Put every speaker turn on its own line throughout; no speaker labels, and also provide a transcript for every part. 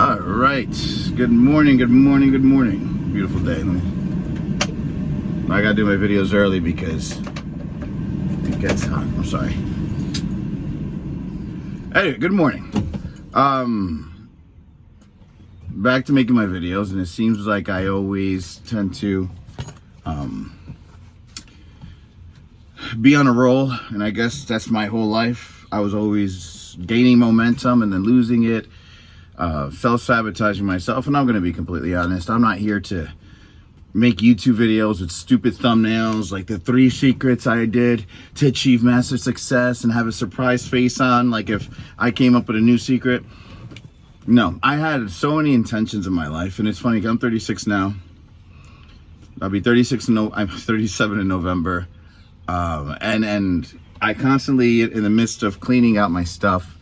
All right. Good morning. Good morning. Good morning. Beautiful day. I gotta do my videos early because it gets hot. I'm sorry. Anyway, good morning. Back to making my videos, and it seems like I always tend to be on a roll, and I guess that's my whole life. I was always gaining momentum and then losing it. Self-sabotaging myself, and I'm going to be completely honest. I'm not here to make YouTube videos with stupid thumbnails like the 3 secrets I did to achieve massive success and have a surprise face on, like if I came up with a new secret. No, I had so many intentions in my life, and it's funny, I'm 36 now. I'll be 36 I'm 37 in November. And I constantly, in the midst of cleaning out my stuff,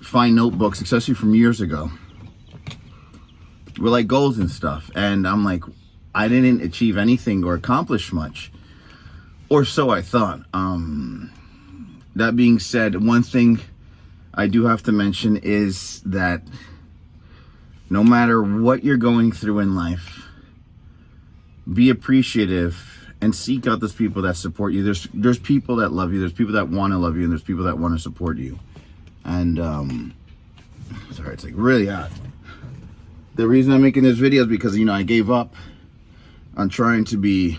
find notebooks, especially from years ago, with like goals and stuff, and I'm like, I didn't achieve anything or accomplish much, or so I thought. That being said, one thing I do have to mention is that no matter what you're going through in life, be appreciative and seek out those people that support you. There's people that love you, there's people that want to love you, and there's people that want to support you. And sorry, it's like really hot. The reason I'm making this video is because, you know, I gave up on trying to be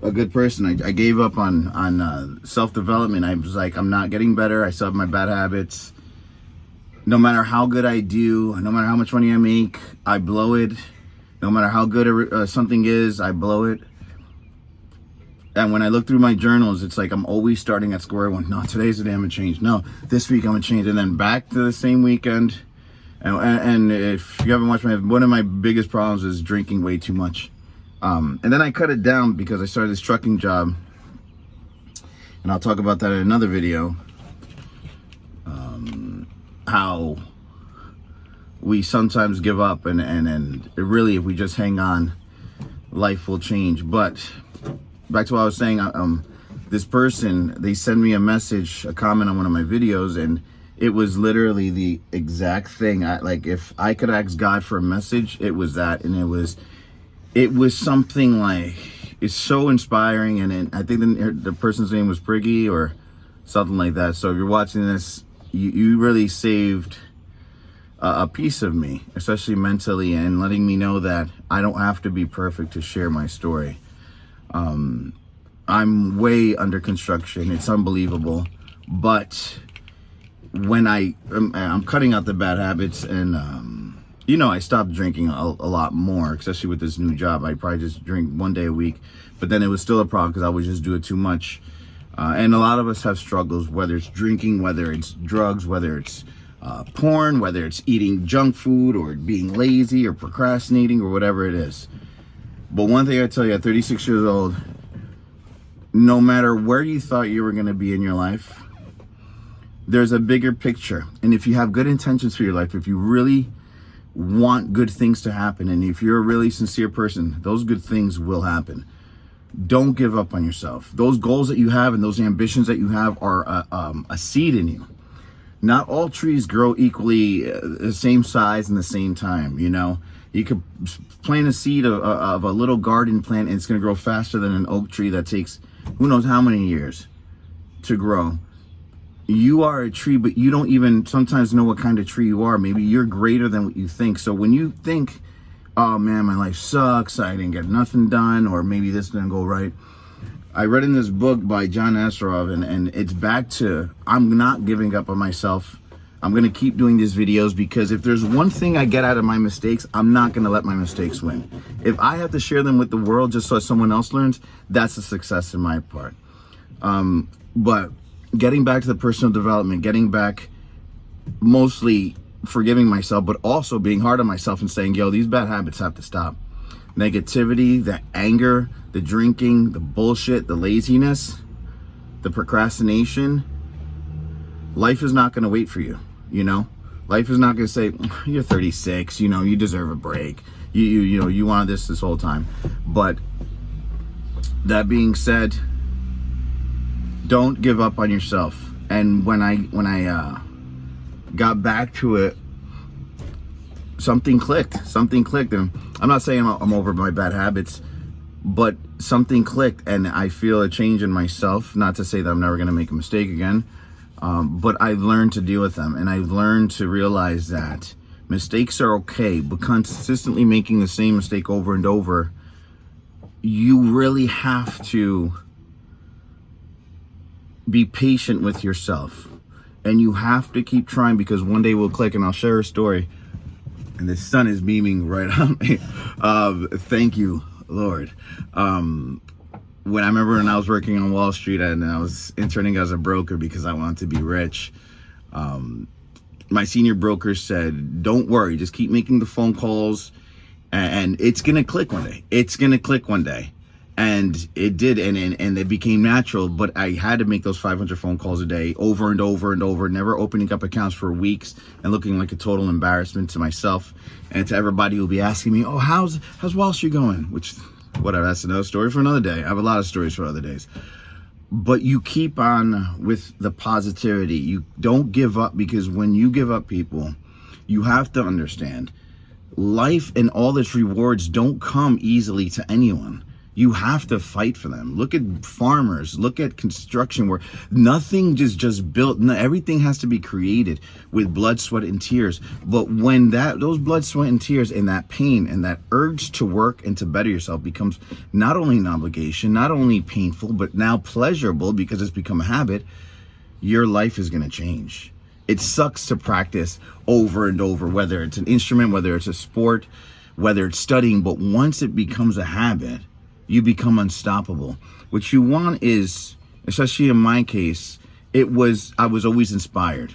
a good person. I gave up on self-development. I was like, I'm not getting better. I still have my bad habits. No matter how good I do, no matter how much money I make, I blow it. No matter how good something is, I blow it. And when I look through my journals, it's like I'm always starting at square one. No, today's the day I'm gonna change. No, this week I'm gonna change. And then back to the same weekend. And if you haven't watched one of my biggest problems is drinking way too much. And then I cut it down because I started this trucking job. And I'll talk about that in another video. How we sometimes give up, and really, if we just hang on, life will change. But back to what I was saying, this person, they sent me a message, a comment on one of my videos, and it was literally the exact thing. Like, if I could ask God for a message, it was that. And it was something like, it's so inspiring. And I think the person's name was Priggy or something like that. So if you're watching this, you really saved a piece of me, especially mentally, and letting me know that I don't have to be perfect to share my story. I'm way under construction. It's unbelievable. But when I'm cutting out the bad habits, and I stopped drinking a lot more, especially with this new job. I probably just drink 1 day a week, but then it was still a problem because I would just do it too much. And a lot of us have struggles, whether it's drinking, whether it's drugs, whether it's porn, whether it's eating junk food or being lazy or procrastinating or whatever it is. But one thing I tell you, at 36 years old, no matter where you thought you were going to be in your life, there's a bigger picture. And if you have good intentions for your life, if you really want good things to happen, and if you're a really sincere person, those good things will happen. Don't give up on yourself. Those goals that you have and those ambitions that you have are a seed in you. Not all trees grow equally the same size and the same time, you know. You could plant a seed of a little garden plant, and it's going to grow faster than an oak tree that takes who knows how many years to grow. You are a tree, but you don't even sometimes know what kind of tree you are. Maybe you're greater than what you think. So when you think, oh man, my life sucks, I didn't get nothing done, or maybe this didn't go right. I read in this book by John Assaraf, and it's back to, I'm not giving up on myself. I'm going to keep doing these videos, because if there's one thing I get out of my mistakes, I'm not going to let my mistakes win. If I have to share them with the world just so someone else learns, that's a success in my part. But getting back to the personal development, getting back mostly forgiving myself, but also being hard on myself and saying, yo, these bad habits have to stop. Negativity, the anger, the drinking, the bullshit, the laziness, the procrastination. Life is not going to wait for you, you know? Life is not going to say, you're 36, you know, you deserve a break. You wanted this whole time. But that being said, don't give up on yourself. And when I got back to it, something clicked. And I'm not saying I'm over my bad habits, but something clicked, and I feel a change in myself. Not to say that I'm never going to make a mistake again, but I've learned to deal with them, and I've learned to realize that mistakes are okay, but consistently making the same mistake over and over, you really have to be patient with yourself, and you have to keep trying, because one day we'll click. And I'll share a story, and the sun is beaming right on me. Thank you, Lord. When I remember when I was working on Wall Street and I was interning as a broker because I wanted to be rich, my senior broker said, don't worry, just keep making the phone calls and it's going to click one day. It's going to click one day. And it did, and it became natural, but I had to make those 500 phone calls a day over and over and over, never opening up accounts for weeks and looking like a total embarrassment to myself and to everybody who'll be asking me, oh, how's Wall Street going? Which, whatever, that's another story for another day. I have a lot of stories for other days. But you keep on with the positivity. You don't give up, because when you give up, people, you have to understand, life and all its rewards don't come easily to anyone. You have to fight for them. Look at farmers, look at construction, where nothing is just built. No, everything has to be created with blood, sweat, and tears. But when those blood, sweat, and tears and that pain and that urge to work and to better yourself becomes not only an obligation, not only painful, but now pleasurable because it's become a habit, your life is going to change. It sucks to practice over and over, whether it's an instrument, whether it's a sport, whether it's studying. But once it becomes a habit, you become unstoppable. What you want is, especially in my case, I was always inspired,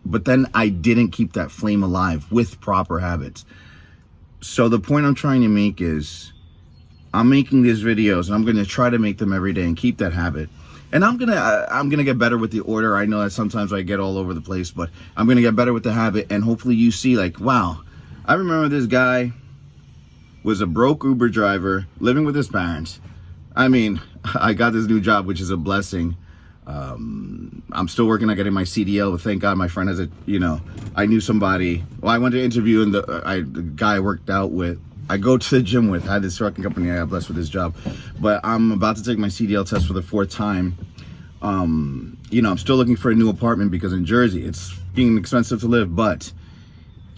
but then I didn't keep that flame alive with proper habits. So the point I'm trying to make is, I'm making these videos and I'm going to try to make them every day and keep that habit. And I'm gonna get better with the order. I know that sometimes I get all over the place, but I'm gonna get better with the habit. And hopefully you see, like, wow, I remember this guy was a broke Uber driver living with his parents. I mean, I got this new job, which is a blessing. I'm still working on getting my CDL, but thank God my friend has I knew somebody. Well, I went to interview, and the guy I worked out with, I go to the gym with, I had this trucking company, I got blessed with this job. But I'm about to take my CDL test for the 4th time. I'm still looking for a new apartment because in Jersey, it's getting expensive to live, but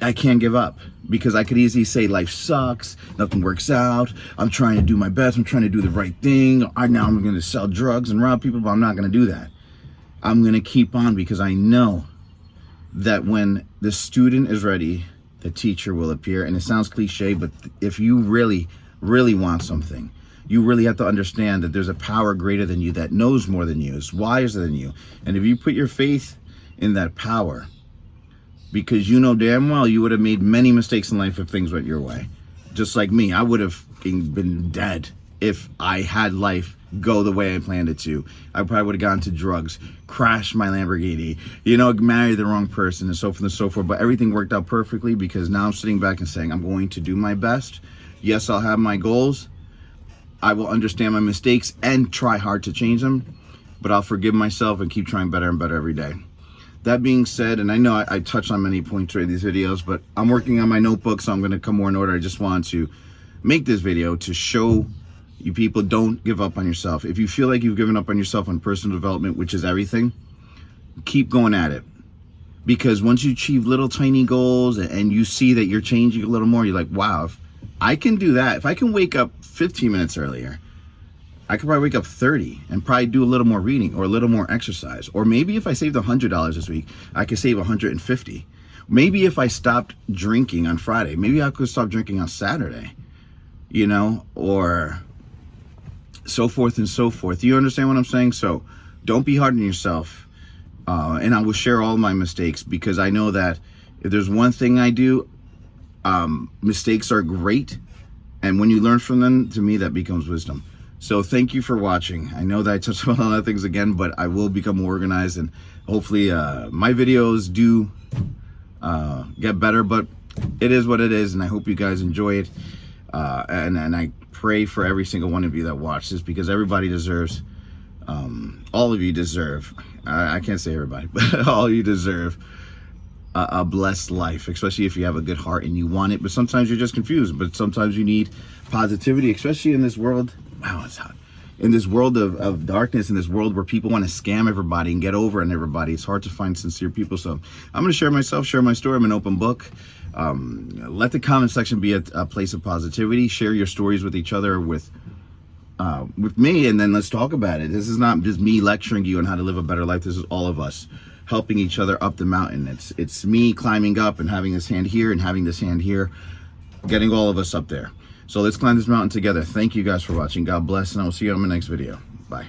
I can't give up, because I could easily say life sucks, nothing works out, I'm trying to do my best, I'm trying to do the right thing, now I'm going to sell drugs and rob people, but I'm not going to do that. I'm going to keep on, because I know that when the student is ready, the teacher will appear. And it sounds cliche, but if you really, really want something, you really have to understand that there's a power greater than you that knows more than you, is wiser than you. And if you put your faith in that power, because you know damn well you would have made many mistakes in life if things went your way. Just like me, I would have been dead if I had life go the way I planned it to. I probably would have gone to drugs, crashed my Lamborghini, married the wrong person, and so forth and so forth. But everything worked out perfectly, because now I'm sitting back and saying, I'm going to do my best. Yes, I'll have my goals. I will understand my mistakes and try hard to change them, but I'll forgive myself and keep trying better and better every day. That being said, and I know I touched on many points in these videos, but I'm working on my notebook, so I'm going to come more in order. I just wanted to make this video to show you people, don't give up on yourself. If you feel like you've given up on yourself on personal development, which is everything, keep going at it. Because once you achieve little tiny goals and you see that you're changing a little more, you're like, wow, if I can do that, if I can wake up 15 minutes earlier, I could probably wake up 30 and probably do a little more reading or a little more exercise. Or maybe if I saved $100 this week, I could save $150. Maybe if I stopped drinking on Friday, maybe I could stop drinking on Saturday, or so forth and so forth. You understand what I'm saying? So don't be hard on yourself. And I will share all my mistakes, because I know that if there's one thing I do, mistakes are great. And when you learn from them, to me, that becomes wisdom. So thank you for watching. I know that I touched on a lot of things again, but I will become more organized, and hopefully my videos do get better, but it is what it is, and I hope you guys enjoy it. And I pray for every single one of you that watch this, because everybody deserves, all of you deserve, I can't say everybody, but all of you deserve a blessed life, especially if you have a good heart and you want it. But sometimes you're just confused. But sometimes you need positivity, especially in this world. Wow, it's hot. In this world of darkness, in this world where people want to scam everybody and get over on everybody, it's hard to find sincere people. So I'm going to share myself, share my story. I'm an open book. Let the comment section be a place of positivity. Share your stories with each other, with me, and then let's talk about it. This is not just me lecturing you on how to live a better life. This is all of us helping each other up the mountain. It's me climbing up and having this hand here and having this hand here, getting all of us up there. So let's climb this mountain together. Thank you guys for watching. God bless, and I will see you on my next video. Bye.